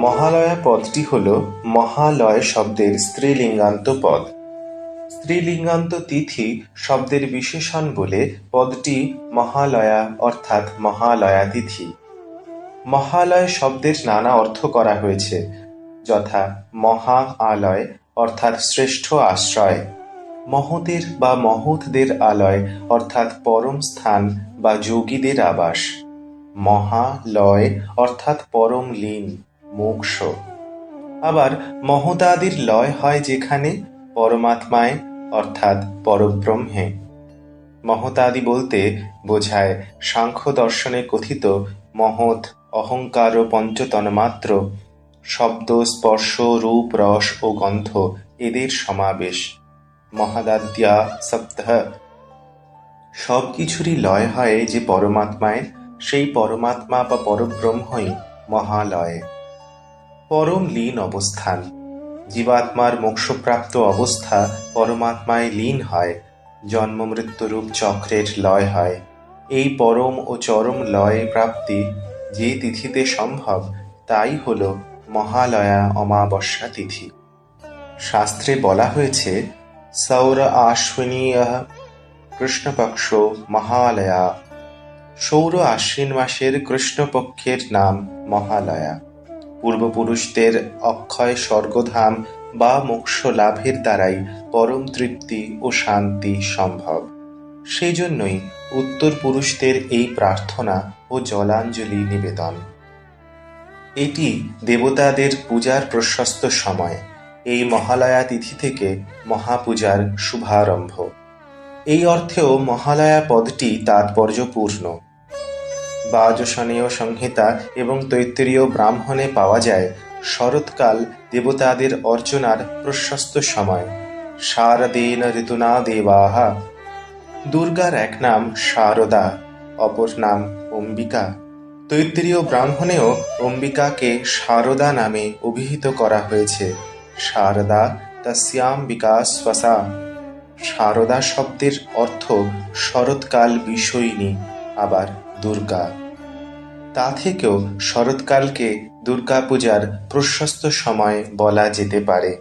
মহালয়া পদটি হল মহালয় শব্দের স্ত্রীলিঙ্গান্ত পদ। স্ত্রীলিঙ্গান্ত তিথি শব্দের বিশেষণ বলে পদটি মহালয়া অর্থাৎ মহালয়া তিথি। মহালয় শব্দের নানা অর্থ করা হয়েছে, যথা মহা আলয় অর্থাৎ শ্রেষ্ঠ আশ্রয়, মহতের বা মহৎদের আলয় অর্থাৎ পরম স্থান বা যোগীদের আবাস, মহালয় অর্থাৎ পরম লীন মোক্ষ। আবার মহদাদির লয় হয় যেখানে, পরমাত্মায় অর্থাৎ পরব্রহ্মে। মহতাদি বলতে বোঝায় সাংখ্য দর্শনে কথিত মহৎ অহংকার ও পঞ্চতন্মাত্র, শব্দ স্পর্শ রূপ রস ও গন্ধ এদের সমাবেশ। মহাদাদ্যা সপ্তহ। সব কিছুরই লয় হয় যে পরমাত্মায়, সেই পরমাত্মা বা পরব্রহ্মই মহালয়। পরম লীন অবস্থান, জীবাত্মার মোক্ষপ্রাপ্ত অবস্থা পরমাত্মায় লীন হয়, জন্ম মৃত্যুরূপ চক্রের লয় হয়। এই পরম ও চরম লয় প্রাপ্তি যে তিথিতে সম্ভব, তাই হল মহালয়া অমাবস্যা তিথি। শাস্ত্রে বলা হয়েছে, সৌর আশ্বিনীয় কৃষ্ণপক্ষ মহালয়া। সৌর আশ্বিন মাসের কৃষ্ণপক্ষের নাম মহালয়া। পূর্বপুরুষদের অক্ষয় স্বর্গধাম বা মোক্ষ লাভের দ্বারাই পরম তৃপ্তি ও শান্তি সম্ভব। সেই জন্যই উত্তর পুরুষদের এই প্রার্থনা ও জলাঞ্জলি নিবেদন। এটি দেবতাদের পূজার প্রশস্ত সময়। এই মহালয়া তিথি থেকে মহাপূজার শুভারম্ভ। এই অর্থেও মহালয়া পদটি তাৎপর্যপূর্ণ। বাজসনেয় সংহিতা এবং তৈত্তিরীয় ব্রাহ্মণে পাওয়া যায়, শরৎকাল দেবতাদের অর্চনার প্রশস্ত সময়। শারদেন ঋতুনা দেবাঃ। দুর্গার এক নাম শারদা, অপর নাম অম্বিকা। তৈত্তিরীয় ব্রাহ্মণেও অম্বিকাকে শারদা নামে অভিহিত করা হয়েছে। শারদা তস্যাম্বিকা স্বসা। শারদা শব্দের অর্থ শরৎকাল বিষয়িনী, আবার দুর্গা। তা থেকেও শরৎকালকে দুর্গাপূজার প্রশস্ত সময় বলা যেতে পারে।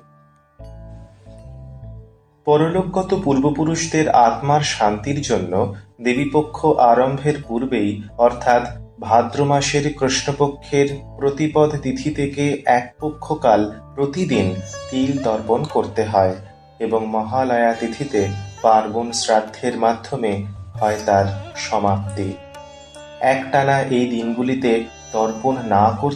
পরলোকগত পূর্বপুরুষদের আত্মার শান্তির জন্য দেবীপক্ষ আরম্ভের পূর্বেই অর্থাৎ ভাদ্র মাসের কৃষ্ণপক্ষের প্রতিপদ তিথি থেকে এক পক্ষকাল প্রতিদিন তিল তর্পণ করতে হয় এবং মহালয়া তিথিতে পার্বণ শ্রাদ্ধের মাধ্যমে হয় তার সমাপ্তি। একটানা এই দিনগুলিতে তর্পণ না করতে